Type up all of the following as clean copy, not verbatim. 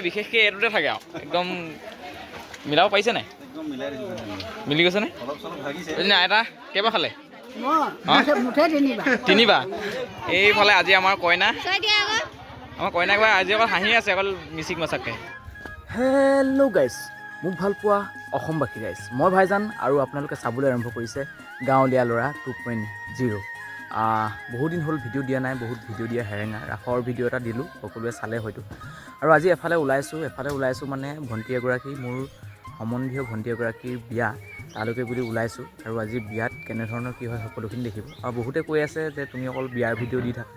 বিশেষকৈ এইটোতে থাকে আৰু একদম মিলাব পাৰিছে নাই? মিলি গৈছে নে? এটা কেইবাৰ খালে? তিনিবাৰ। এইফালে আজি আমাৰ কইনা একবাৰ আজি অকল হাঁহি আছে, অকল মিচিক মাছাকে। হেল্ল' গাইজ, মোক ভাল পোৱা অসমবাসী গাইজ, মই ভাইজান আৰু আপোনালোকে চাবলৈ আৰম্ভ কৰিছে গাঁৱলীয়া ল'ৰা 2.0। বহুত দিন হ'ল ভিডিঅ' দিয়া নাই, বহুত ভিডিঅ' দিয়া হেৰেঙা। ৰাসৰ ভিডিঅ' এটা দিলোঁ, সকলোৱে চালে হয়তো। আৰু আজি এফালে ওলাইছোঁ মানে ভণ্টি এগৰাকী, মোৰ সম্বন্ধীয় ভণ্টি এগৰাকীৰ বিয়া, তালৈকে বুলি ওলাইছোঁ। আৰু আজি বিয়াত কেনেধৰণৰ কি হয় সকলোখিনি দেখিব। আৰু বহুতে কৈ আছে যে তুমি অকল বিয়াৰ ভিডিঅ' দি থাকা,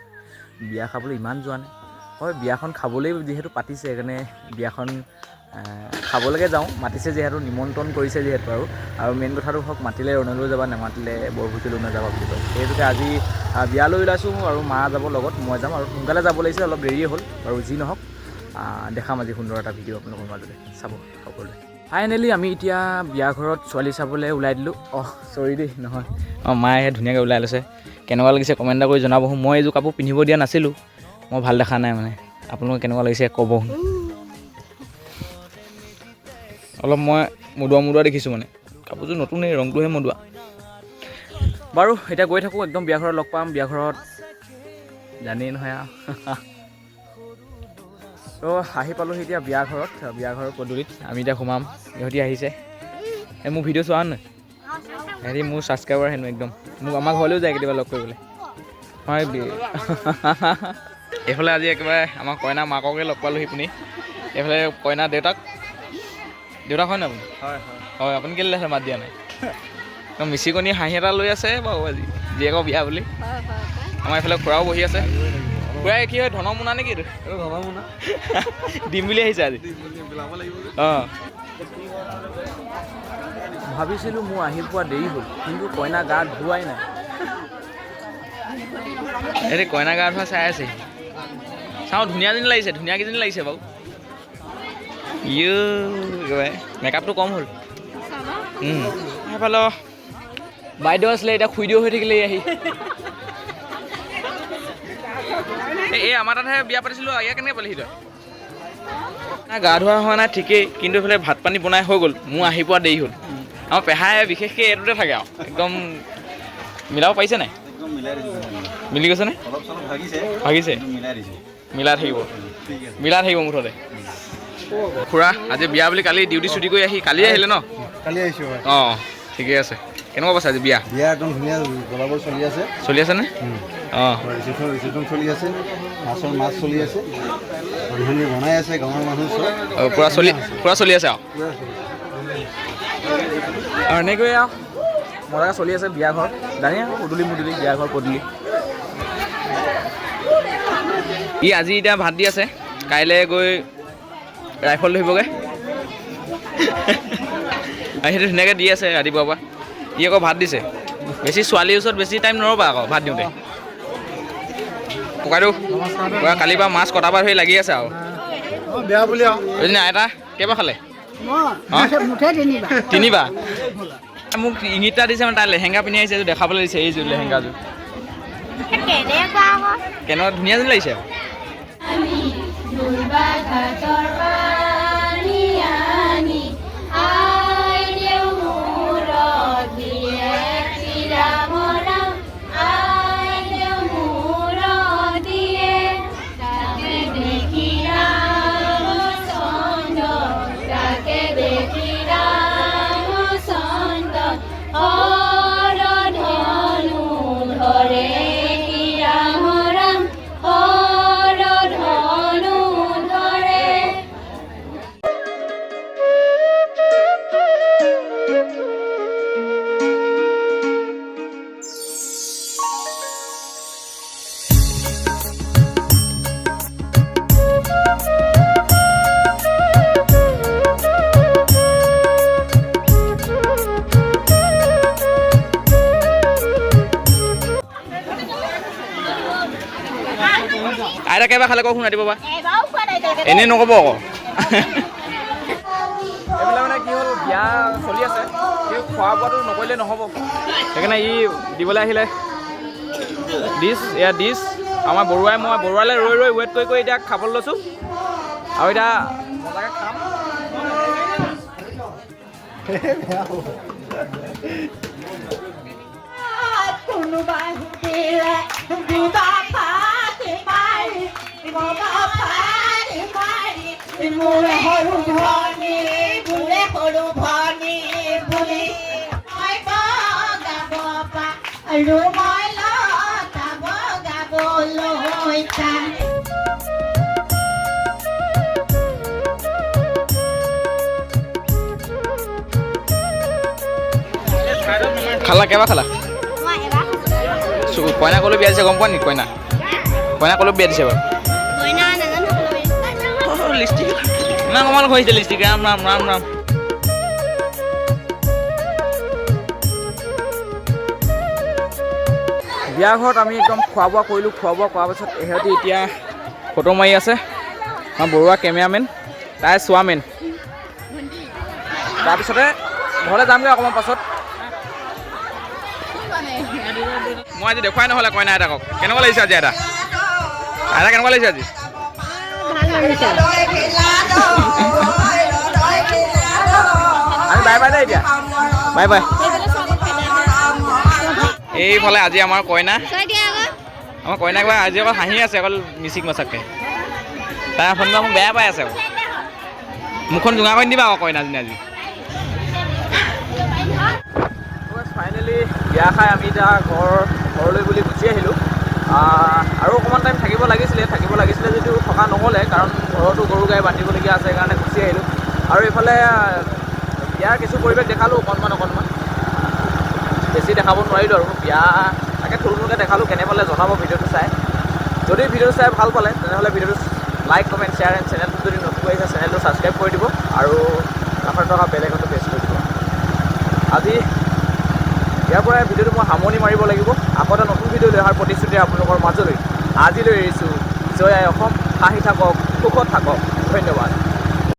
বিয়া খাবলৈ ইমান যোৱা নাই। হয়, বিয়াখন খাবলৈ যিহেতু পাতিছে, সেইকাৰণে বিয়াখন খাবলৈকে যাওঁ, মাতিছে যিহেতু, নিমন্ত্ৰণ কৰিছে যিহেতু। আৰু মেইন কথাটো হওক, মাতিলে ৰণলৈ যাবা, নেমাতিলে বৰভোজলৈ নাযাবা বুলি কয়। সেইটোকে আজি বিয়ালৈ ওলাইছোঁ আৰু মা যাব লগত, মই যাম। আৰু সোনকালে যাব লাগিছে, অলপ দেৰিয়ে হ'ল। আৰু যি নহওক দেখাম আজি সুন্দৰ এটা ভিডিঅ' আপোনালোকৰ মাজতে, চাব সকলোৱে। ফাইনেলি আমি এতিয়া বিয়া ঘৰত ছোৱালী চাবলৈ ওলাই দিলোঁ। চৰি দেই, নহয়, মায়ে ধুনীয়াকৈ ওলাই লৈছে। কেনেকুৱা লাগিছে কমেণ্ট এটা কৰি জনাব। মই এইযোৰ কাপোৰ পিন্ধিব দিয়া নাছিলোঁ, মই ভাল দেখা নাই মানে। আপোনালোকে কেনেকুৱা লাগিছে ক'ব। অলপ মই মদুৱা দেখিছোঁ মানে, কাপোৰযোৰ নতুনেই, ৰংটোহে মদুৱা। বাৰু এতিয়া গৈ থাকোঁ, একদম বিয়া ঘৰত লগ পাম। বিয়া ঘৰত জানেই নহয় আৰু। তো আহি পালোঁহি এতিয়া বিয়া ঘৰৰ পদূলিত। আমি এতিয়া সোমাম, ইহঁতি আহিছে। মোৰ ভিডিঅ' চোৱা নাই, সিহঁতি মোৰ ছাবস্ক্ৰাইবাৰ হেনো একদম। আমাৰ ঘৰলৈও যায় কেতিয়াবা লগ কৰিবলৈ। হয়, এইফালে আজি একেবাৰে আমাৰ কইনা মাককে লগ পালোঁহি শুনি। এইফালে কইনা দেউতাক হয় নাই আপুনি? হয়, আপুনি কেলৈ আছে মাত দিয়া নাই? একদম মিচিকনি হাঁহি এটা লৈ আছে বাৰু আজি, জীয়েকৰ বিয়া বুলি। আমাৰ এইফালে খুৰাও বহি আছে। খুৰাই কি হয়, ধনৰ মোনা নেকি এইটো? দিম বুলি আহিছে আজি। ভাবিছিলোঁ মোৰ আহি পোৱা দেৰি হ'ল, কিন্তু কইনা গা ধোৱাই নাই। এই কইনা গা ধোৱা চাই আছে। চাওঁ, ধুনীয়াজনী লাগিছে বাৰু। মেকআপটো কম হ'ল। সেইফালে বাইদেউ আছিলে, এতিয়া খুইদেউ হৈ থাকিলে আহি। এই আমাৰ তাতহে বিয়া পাতিছিলোঁ, ইয়াৰ কেনেকৈ পালিহি তই? গা ধোৱা হোৱা নাই ঠিকেই, কিন্তু এইফালে ভাত পানী বনাই হৈ গ'ল, মোৰ আহি পোৱা দেৰি হ'ল। আমাৰ পেহাই বিশেষকৈ এইটোতে থাকে আৰু একদম মিলাব পাৰিছে নাই? মিলি গৈছে নে? ভাগিছে, মিলাই থাকিব মুঠতে। খুৰা আজি বিয়া বুলি কালি ডিউটি ছুটি কৰি আহি কালি আহিলে ন? কালি আহিছোঁ। ঠিকে আছে। কেনেকুৱা পাইছে আজি বিয়া? বিয়া একদম ধুনীয়া গলাবৰ চলি আছে নে? ৰিচিপশ্যন চলি আছে, মাছ চলি আছে, মানুহে বনাই আছে, গাঁৱৰ মানুহ পূৰা চলি আছে আৰু এনেকৈয়ে আৰু মজাকৈ চলি আছে বিয়া ঘৰ। জানেই আৰু পদূলি বিয়া ঘৰ পদূলি। আজি এতিয়া ভাত দি আছে, কাইলৈ গৈ ৰাইফল ধৰিবগৈ। সেইটো ধুনীয়াকৈ দি আছে ৰাতিপুৱাৰ পৰা। আকৌ ভাত দিছে, বেছি ছোৱালীৰ ওচৰত বেছি টাইম নৰবা আকৌ ভাত দিওঁতে। ককাইদেউ কালিৰ পৰা মাছ কটাৰ পৰা ধৰি লাগি আছে আৰু এটা কেইবাৰ খালে? তিনিবাৰ। মোক ইংগিত এটা দিছে মানে, তাই লেহেংগা পিন্ধি আহিছে, দেখাবলৈ দিছে এইযোৰ লেহেংগাযোৰ। কেনেকুৱা ধুনীয়াজনী লাগিছে। আইতা কেইবাৰ খালে কওক, শুনাই দিব বা। এনেই নক'ব আকৌ। এইফালে মানে কি হ'ল, বিয়া চলি আছে, সেই খোৱা বোৱাটো নকৰিলে নহ'ব। সেইকাৰণে দিবলৈ আহিলে ডিছ। আমাৰ মই বৰুৱালৈ ৰৈ ৱেইট কৰি এতিয়া খাবলৈ লৈছোঁ। আৰু এতিয়া মজাকৈ খাম। কোনোবাই সুধিলে দুটা ফাটি মাৰি মগা ফাটি মাৰি মোৰে সৰু ভনী বোলে সৰু ভনী বুলি মই বগাব পা আৰু মই লতাব গাবলৈ যাম। খালা কেইবাৰ খালা? কইনা ক'লৈ বিয়া দিছে গম পোৱা নেকি? কইনা ক'লৈ বিয়া দিছে বাৰু? লিপষ্টিক ইমান কমাল কৰিছে লিপষ্টিক। ৰাম ৰাম ৰাম ৰাম। বিয়া ঘৰত আমি একদম খোৱা বোৱা কৰিলোঁ। খোৱা বোৱা কৰাৰ পাছত ইহঁতি এতিয়া ফটো মাৰি আছে। আমাৰ বৰুৱা কেমেৰামেন, তাই চোৱামেন। তাৰপিছতে ঘৰলৈ যামগৈ অকণমান পাছত। মই আজি দেখুৱাই নহ'লে কইনা আইতাকক। কেনেকুৱা লাগিছে আজি আইতা? আইতা কেনেকুৱা লাগিছে আজি? আমি বাই বাই দে এতিয়া। Bye bye. এইফালে আজি আমাৰ কইনা কিবা আজি অকল হাঁহি আছে, অকল মিচিক মাছাকৈ। তাই ফোনটো মোক বেয়া পাই আছে আকৌ। মুখখন জোঙা কৰি দিবা আকৌ কইনাজনী আজি। ফাইনেলি বিয়া খাই আমি এতিয়া ঘৰলৈ বুলি গুচি আহিলোঁ। আৰু অকণমান টাইম থাকিব লাগিছিলে যদিও থকা নহ'লে, কাৰণ ঘৰতো গৰু গাই বান্ধিবলগীয়া আছে, সেইকাৰণে গুচি আহিলোঁ। আৰু এইফালে বিয়াৰ কিছু পৰিৱেশ দেখালোঁ অকণমান। বেছি দেখাব নোৱাৰিলোঁ আৰু বিয়া তাকে থুলমূলকৈ দেখালোঁ। কেনে পালে জনাব ভিডিঅ'টো চাই। যদি ভিডিঅ'টো চাই ভাল পালে তেনেহ'লে ভিডিঅ'টো লাইক, কমেণ্ট, শ্বেয়াৰ এণ্ড চেনেলটো যদি নতুন আহিছে চেনেলটো ছাবস্ক্ৰাইব কৰি দিব আৰু কাষত থকা বেল আইকনটো প্ৰেছ কৰি দিব। আজি ইয়াৰ পৰা ভিডিঅ'টো মই সামৰণি মাৰিব লাগিব। আকৌ এটা নতুন ভিডিঅ' লৈ অহাৰ প্ৰতিশ্ৰুতি আপোনালোকৰ মাজলৈ আজিলৈ এৰিছোঁ। জয় আই অসম। হাঁহি থাকক, সুখত থাকক। ধন্যবাদ।